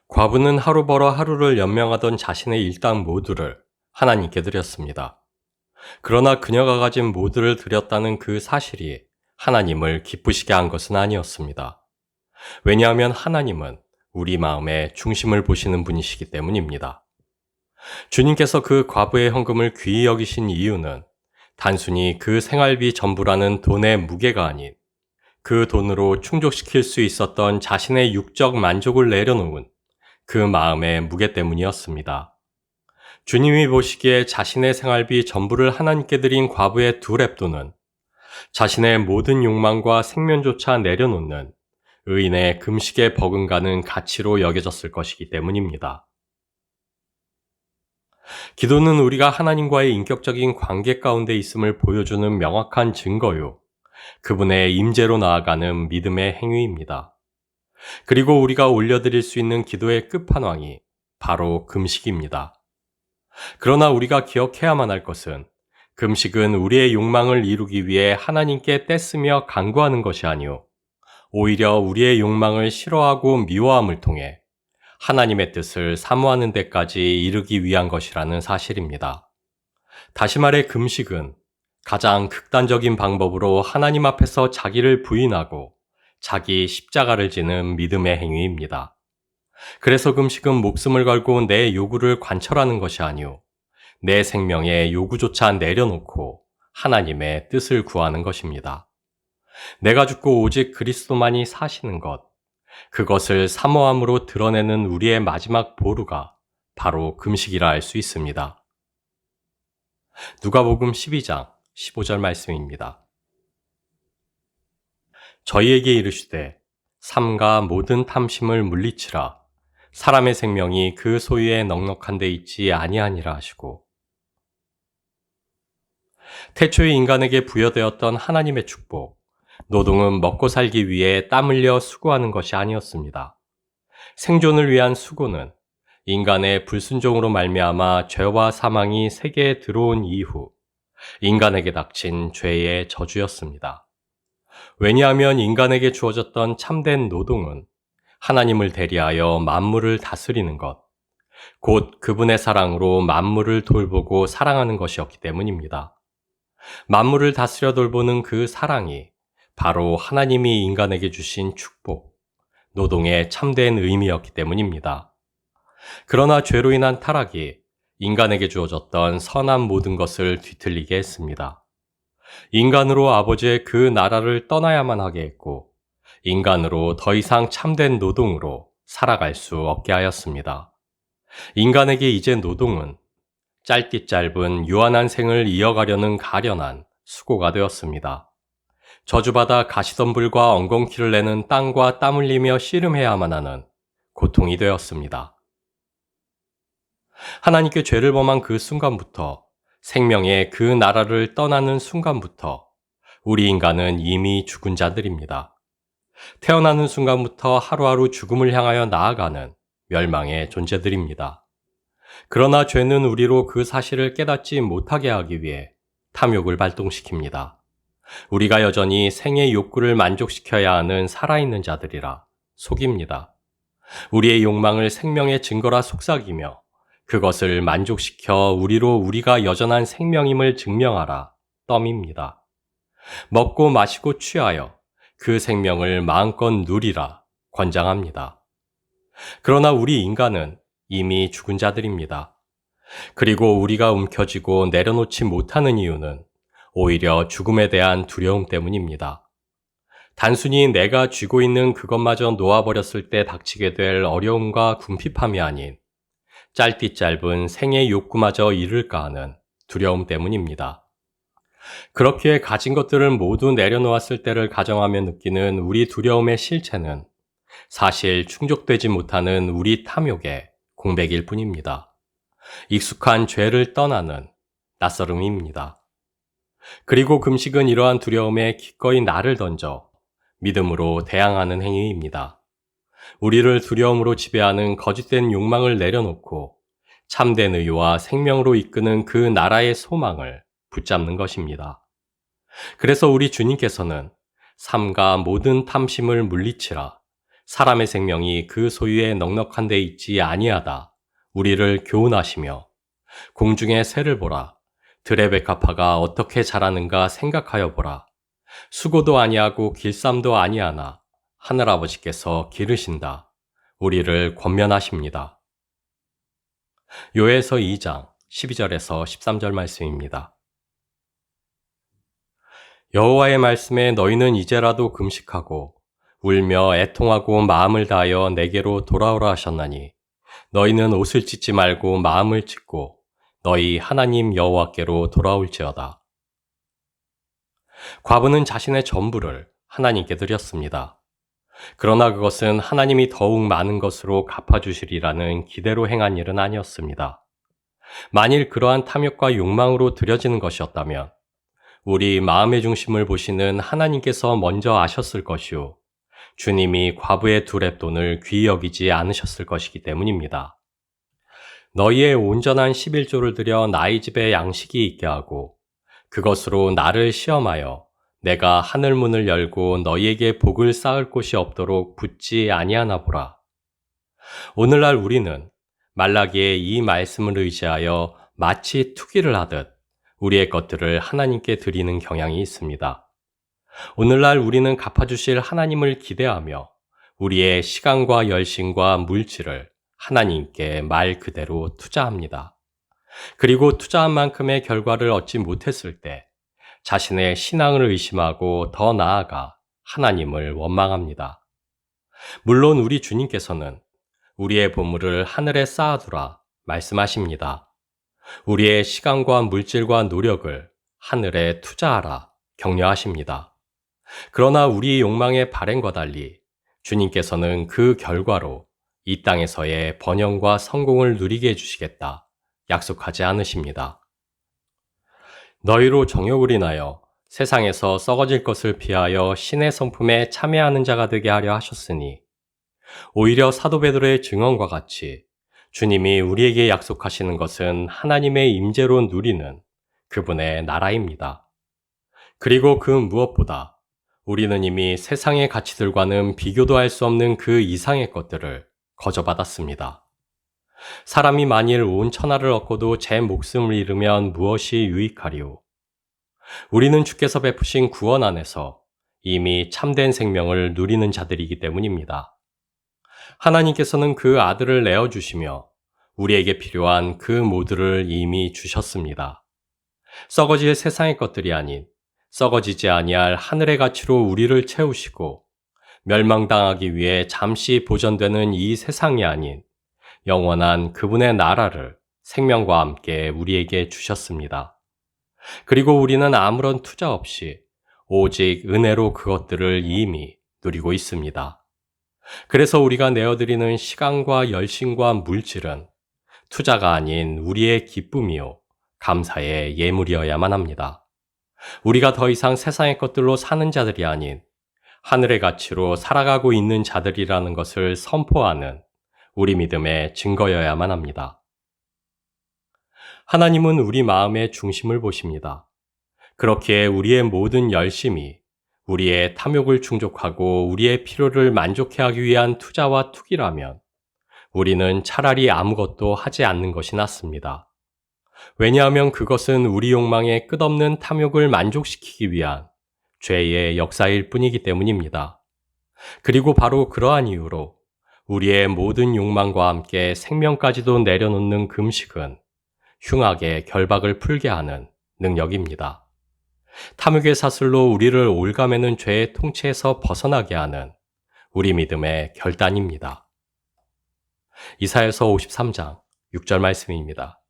과부는 하루 벌어 하루를 연명하던 자신의 일당 모두를 하나님께 드렸습니다. 그러나 그녀가 가진 모두를 드렸다는 그 사실이 하나님을 기쁘시게 한 것은 아니었습니다. 왜냐하면 하나님은 우리 마음의 중심을 보시는 분이시기 때문입니다. 주님께서 그 과부의 헌금을 귀히 여기신 이유는 단순히 그 생활비 전부라는 돈의 무게가 아닌 그 돈으로 충족시킬 수 있었던 자신의 육적 만족을 내려놓은 그 마음의 무게 때문이었습니다. 주님이 보시기에 자신의 생활비 전부를 하나님께 드린 과부의 두 렙돈은 자신의 모든 욕망과 생면조차 내려놓는 의인의 금식에 버금가는 가치로 여겨졌을 것이기 때문입니다. 기도는 우리가 하나님과의 인격적인 관계 가운데 있음을 보여주는 명확한 증거요. 그분의 임재로 나아가는 믿음의 행위입니다. 그리고 우리가 올려드릴 수 있는 기도의 끝판왕이 바로 금식입니다. 그러나 우리가 기억해야만 할 것은 금식은 우리의 욕망을 이루기 위해 하나님께 떼쓰며 간구하는 것이 아니오 오히려 우리의 욕망을 싫어하고 미워함을 통해 하나님의 뜻을 사모하는 데까지 이르기 위한 것이라는 사실입니다. 다시 말해 금식은 가장 극단적인 방법으로 하나님 앞에서 자기를 부인하고 자기 십자가를 지는 믿음의 행위입니다. 그래서 금식은 목숨을 걸고 내 요구를 관철하는 것이 아니오 내 생명의 요구조차 내려놓고 하나님의 뜻을 구하는 것입니다. 내가 죽고 오직 그리스도만이 사시는 것, 그것을 사모함으로 드러내는 우리의 마지막 보루가 바로 금식이라 할 수 있습니다. 누가복음 12장 15절 말씀입니다. 저희에게 이르시되 삼가 모든 탐심을 물리치라 사람의 생명이 그 소유에 넉넉한 데 있지 아니하니라 하시고 태초에 인간에게 부여되었던 하나님의 축복, 노동은 먹고 살기 위해 땀 흘려 수고하는 것이 아니었습니다. 생존을 위한 수고는 인간의 불순종으로 말미암아 죄와 사망이 세계에 들어온 이후 인간에게 닥친 죄의 저주였습니다. 왜냐하면 인간에게 주어졌던 참된 노동은 하나님을 대리하여 만물을 다스리는 것, 곧 그분의 사랑으로 만물을 돌보고 사랑하는 것이었기 때문입니다. 만물을 다스려 돌보는 그 사랑이 바로 하나님이 인간에게 주신 축복, 노동의 참된 의미였기 때문입니다. 그러나 죄로 인한 타락이 인간에게 주어졌던 선한 모든 것을 뒤틀리게 했습니다. 인간으로 아버지의 그 나라를 떠나야만 하게 했고, 인간으로 더 이상 참된 노동으로 살아갈 수 없게 하였습니다. 인간에게 이제 노동은 짧디 짧은 유한한 생을 이어가려는 가련한 수고가 되었습니다. 저주받아 가시덤불과 엉겅퀴를 내는 땅과 땀 흘리며 씨름해야만 하는 고통이 되었습니다. 하나님께 죄를 범한 그 순간부터 생명의 그 나라를 떠나는 순간부터 우리 인간은 이미 죽은 자들입니다. 태어나는 순간부터 하루하루 죽음을 향하여 나아가는 멸망의 존재들입니다. 그러나 죄는 우리로 그 사실을 깨닫지 못하게 하기 위해 탐욕을 발동시킵니다. 우리가 여전히 생의 욕구를 만족시켜야 하는 살아있는 자들이라 속입니다. 우리의 욕망을 생명의 증거라 속삭이며 그것을 만족시켜 우리로 우리가 여전한 생명임을 증명하라 덤입니다. 먹고 마시고 취하여 그 생명을 마음껏 누리라 권장합니다. 그러나 우리 인간은 이미 죽은 자들입니다. 그리고 우리가 움켜쥐고 내려놓지 못하는 이유는 오히려 죽음에 대한 두려움 때문입니다. 단순히 내가 쥐고 있는 그것마저 놓아버렸을 때 닥치게 될 어려움과 궁핍함이 아닌 짧디 짧은 생의 욕구마저 이룰까 하는 두려움 때문입니다. 그렇기에 가진 것들을 모두 내려놓았을 때를 가정하며 느끼는 우리 두려움의 실체는 사실 충족되지 못하는 우리 탐욕의 공백일 뿐입니다. 익숙한 죄를 떠나는 낯설음입니다. 그리고 금식은 이러한 두려움에 기꺼이 나를 던져 믿음으로 대항하는 행위입니다. 우리를 두려움으로 지배하는 거짓된 욕망을 내려놓고 참된 의와 생명으로 이끄는 그 나라의 소망을 붙잡는 것입니다. 그래서 우리 주님께서는 삼가 모든 탐심을 물리치라 사람의 생명이 그 소유에 넉넉한 데 있지 아니하다. 우리를 교훈하시며 공중의 새를 보라. 들의 백합화가 어떻게 자라는가 생각하여 보라. 수고도 아니하고 길쌈도 아니하나 하늘아버지께서 기르신다. 우리를 권면하십니다. 요에서 2장 12절에서 13절 말씀입니다. 여호와의 말씀에 너희는 이제라도 금식하고 울며 애통하고 마음을 다하여 내게로 돌아오라 하셨나니 너희는 옷을 찢지 말고 마음을 찢고 너희 하나님 여호와께로 돌아올지어다. 과부는 자신의 전부를 하나님께 드렸습니다. 그러나 그것은 하나님이 더욱 많은 것으로 갚아주시리라는 기대로 행한 일은 아니었습니다. 만일 그러한 탐욕과 욕망으로 드려지는 것이었다면 우리 마음의 중심을 보시는 하나님께서 먼저 아셨을 것이요. 주님이 과부의 두 렙돈을 귀히 여기지 않으셨을 것이기 때문입니다. 너희의 온전한 11조를 들여 나의 집에 양식이 있게 하고 그것으로 나를 시험하여 내가 하늘문을 열고 너희에게 복을 쌓을 곳이 없도록 붙지 아니하나 보라. 오늘날 우리는 말라기의 이 말씀을 의지하여 마치 투기를 하듯 우리의 것들을 하나님께 드리는 경향이 있습니다. 오늘날 우리는 갚아주실 하나님을 기대하며 우리의 시간과 열심과 물질을 하나님께 말 그대로 투자합니다. 그리고 투자한 만큼의 결과를 얻지 못했을 때 자신의 신앙을 의심하고 더 나아가 하나님을 원망합니다. 물론 우리 주님께서는 우리의 보물을 하늘에 쌓아두라 말씀하십니다. 우리의 시간과 물질과 노력을 하늘에 투자하라 격려하십니다. 그러나 우리의 욕망의 발행과 달리 주님께서는 그 결과로 이 땅에서의 번영과 성공을 누리게 해주시겠다 약속하지 않으십니다. 너희로 정욕을 인하여 세상에서 썩어질 것을 피하여 신의 성품에 참여하는 자가 되게 하려 하셨으니 오히려 사도 베드로의 증언과 같이 주님이 우리에게 약속하시는 것은 하나님의 임재로 누리는 그분의 나라입니다. 그리고 그 무엇보다 우리는 이미 세상의 가치들과는 비교도 할 수 없는 그 이상의 것들을 거저받았습니다. 사람이 만일 온 천하를 얻고도 제 목숨을 잃으면 무엇이 유익하리요? 우리는 주께서 베푸신 구원 안에서 이미 참된 생명을 누리는 자들이기 때문입니다. 하나님께서는 그 아들을 내어주시며 우리에게 필요한 그 모두를 이미 주셨습니다. 썩어질 세상의 것들이 아닌 썩어지지 아니할 하늘의 가치로 우리를 채우시고 멸망당하기 위해 잠시 보존되는 이 세상이 아닌 영원한 그분의 나라를 생명과 함께 우리에게 주셨습니다. 그리고 우리는 아무런 투자 없이 오직 은혜로 그것들을 이미 누리고 있습니다. 그래서 우리가 내어드리는 시간과 열심과 물질은 투자가 아닌 우리의 기쁨이요 감사의 예물이어야만 합니다. 우리가 더 이상 세상의 것들로 사는 자들이 아닌 하늘의 가치로 살아가고 있는 자들이라는 것을 선포하는 우리 믿음의 증거여야만 합니다. 하나님은 우리 마음의 중심을 보십니다. 그렇기에 우리의 모든 열심이 우리의 탐욕을 충족하고 우리의 필요를 만족해 하기 위한 투자와 투기라면 우리는 차라리 아무것도 하지 않는 것이 낫습니다. 왜냐하면 그것은 우리 욕망의 끝없는 탐욕을 만족시키기 위한 죄의 역사일 뿐이기 때문입니다. 그리고 바로 그러한 이유로 우리의 모든 욕망과 함께 생명까지도 내려놓는 금식은 흉악의 결박을 풀게 하는 능력입니다. 탐욕의 사슬로 우리를 올가매는 죄의 통치에서 벗어나게 하는 우리 믿음의 결단입니다. 이사야서 53장 6절 말씀입니다.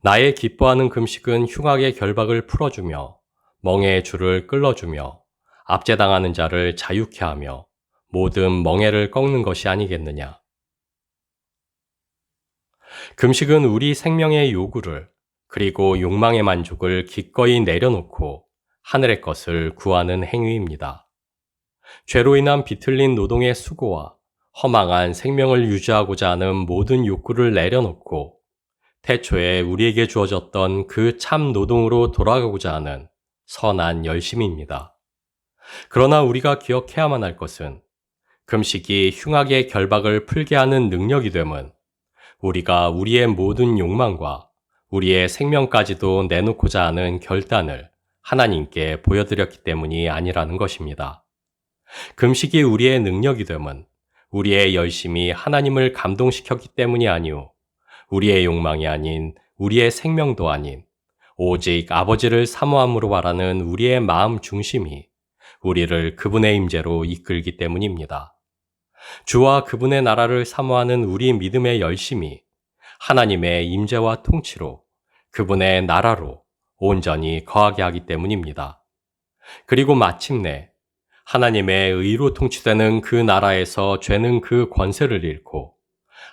나의 기뻐하는 금식은 흉악의 결박을 풀어주며 멍에의 줄을 끌어주며 압제당하는 자를 자유케 하며 모든 멍에를 꺾는 것이 아니겠느냐. 금식은 우리 생명의 요구를 그리고 욕망의 만족을 기꺼이 내려놓고 하늘의 것을 구하는 행위입니다. 죄로 인한 비틀린 노동의 수고와 허망한 생명을 유지하고자 하는 모든 욕구를 내려놓고 태초에 우리에게 주어졌던 그 참 노동으로 돌아가고자 하는 선한 열심입니다. 그러나 우리가 기억해야만 할 것은 금식이 흉악의 결박을 풀게 하는 능력이 됨은 우리가 우리의 모든 욕망과 우리의 생명까지도 내놓고자 하는 결단을 하나님께 보여드렸기 때문이 아니라는 것입니다. 금식이 우리의 능력이 됨은 우리의 열심이 하나님을 감동시켰기 때문이 아니오 우리의 욕망이 아닌 우리의 생명도 아닌 오직 아버지를 사모함으로 바라는 우리의 마음 중심이 우리를 그분의 임재로 이끌기 때문입니다. 주와 그분의 나라를 사모하는 우리 믿음의 열심이 하나님의 임재와 통치로 그분의 나라로 온전히 거하게 하기 때문입니다. 그리고 마침내 하나님의 의로 통치되는 그 나라에서 죄는 그 권세를 잃고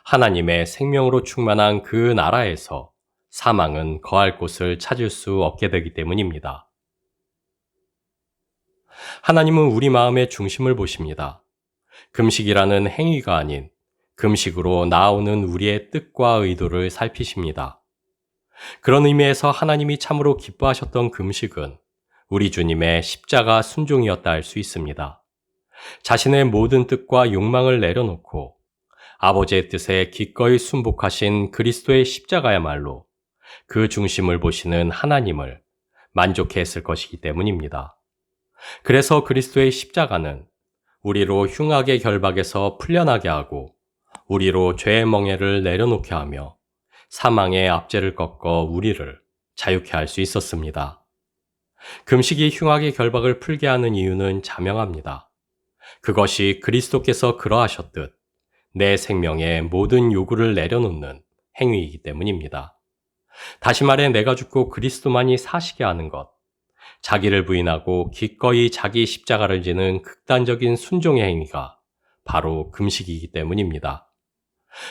하나님의 생명으로 충만한 그 나라에서 사망은 거할 곳을 찾을 수 없게 되기 때문입니다. 하나님은 우리 마음의 중심을 보십니다. 금식이라는 행위가 아닌 금식으로 나아오는 우리의 뜻과 의도를 살피십니다. 그런 의미에서 하나님이 참으로 기뻐하셨던 금식은 우리 주님의 십자가 순종이었다 할 수 있습니다. 자신의 모든 뜻과 욕망을 내려놓고 아버지의 뜻에 기꺼이 순복하신 그리스도의 십자가야말로 그 중심을 보시는 하나님을 만족해 했을 것이기 때문입니다. 그래서 그리스도의 십자가는 우리로 흉악의 결박에서 풀려나게 하고 우리로 죄의 멍에를 내려놓게 하며 사망의 압제를 꺾어 우리를 자유케 할 수 있었습니다. 금식이 흉악의 결박을 풀게 하는 이유는 자명합니다. 그것이 그리스도께서 그러하셨듯 내 생명의 모든 요구를 내려놓는 행위이기 때문입니다. 다시 말해 내가 죽고 그리스도만이 사시게 하는 것, 자기를 부인하고 기꺼이 자기 십자가를 지는 극단적인 순종의 행위가 바로 금식이기 때문입니다.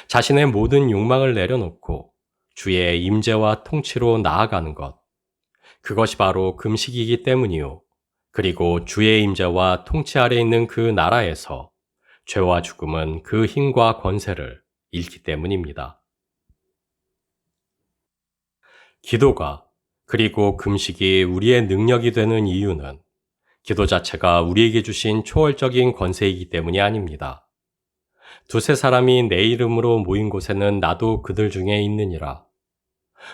자신의 모든 욕망을 내려놓고 주의 임재와 통치로 나아가는 것, 그것이 바로 금식이기 때문이요. 그리고 주의 임재와 통치 아래 있는 그 나라에서 죄와 죽음은 그 힘과 권세를 잃기 때문입니다. 기도가 그리고 금식이 우리의 능력이 되는 이유는 기도 자체가 우리에게 주신 초월적인 권세이기 때문이 아닙니다. 두세 사람이 내 이름으로 모인 곳에는 나도 그들 중에 있느니라.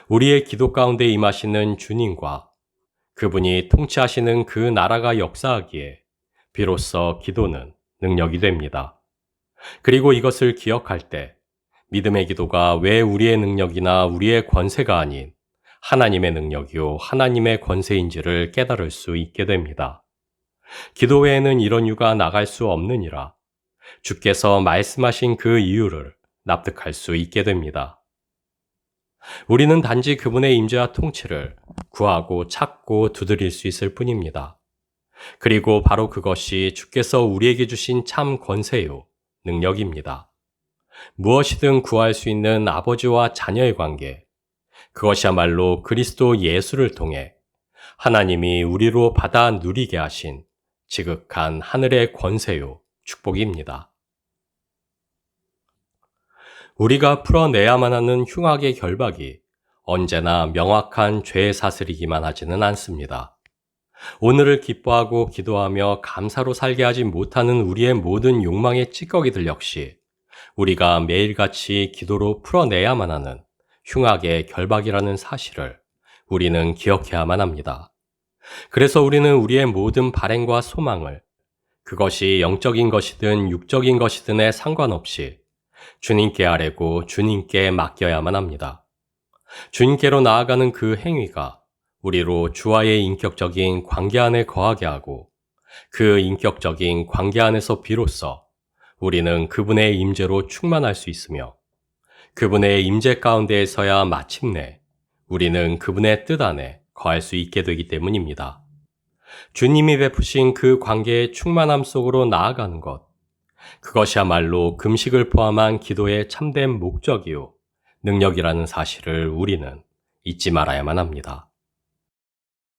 우리의 기도 가운데 임하시는 주님과 그분이 통치하시는 그 나라가 역사하기에 비로소 기도는 능력이 됩니다. 그리고 이것을 기억할 때 믿음의 기도가 왜 우리의 능력이나 우리의 권세가 아닌 하나님의 능력이요 하나님의 권세인지를 깨달을 수 있게 됩니다. 기도 외에는 이런 유가 나갈 수 없느니라. 주께서 말씀하신 그 이유를 납득할 수 있게 됩니다. 우리는 단지 그분의 임재와 통치를 구하고 찾고 두드릴 수 있을 뿐입니다. 그리고 바로 그것이 주께서 우리에게 주신 참 권세요, 능력입니다. 무엇이든 구할 수 있는 아버지와 자녀의 관계, 그것이야말로 그리스도 예수를 통해 하나님이 우리로 받아 누리게 하신 지극한 하늘의 권세요, 축복입니다. 우리가 풀어내야만 하는 흉악의 결박이 언제나 명확한 죄의 사슬이기만 하지는 않습니다. 오늘을 기뻐하고 기도하며 감사로 살게 하지 못하는 우리의 모든 욕망의 찌꺼기들 역시 우리가 매일같이 기도로 풀어내야만 하는 흉악의 결박이라는 사실을 우리는 기억해야만 합니다. 그래서 우리는 우리의 모든 발행과 소망을 그것이 영적인 것이든 육적인 것이든에 상관없이 주님께 아뢰고 주님께 맡겨야만 합니다. 주님께로 나아가는 그 행위가 우리로 주와의 인격적인 관계 안에 거하게 하고 그 인격적인 관계 안에서 비로소 우리는 그분의 임재로 충만할 수 있으며 그분의 임재 가운데에서야 마침내 우리는 그분의 뜻 안에 거할 수 있게 되기 때문입니다. 주님이 베푸신 그 관계의 충만함 속으로 나아가는 것, 그것이야말로 금식을 포함한 기도의 참된 목적이요, 능력이라는 사실을 우리는 잊지 말아야만 합니다.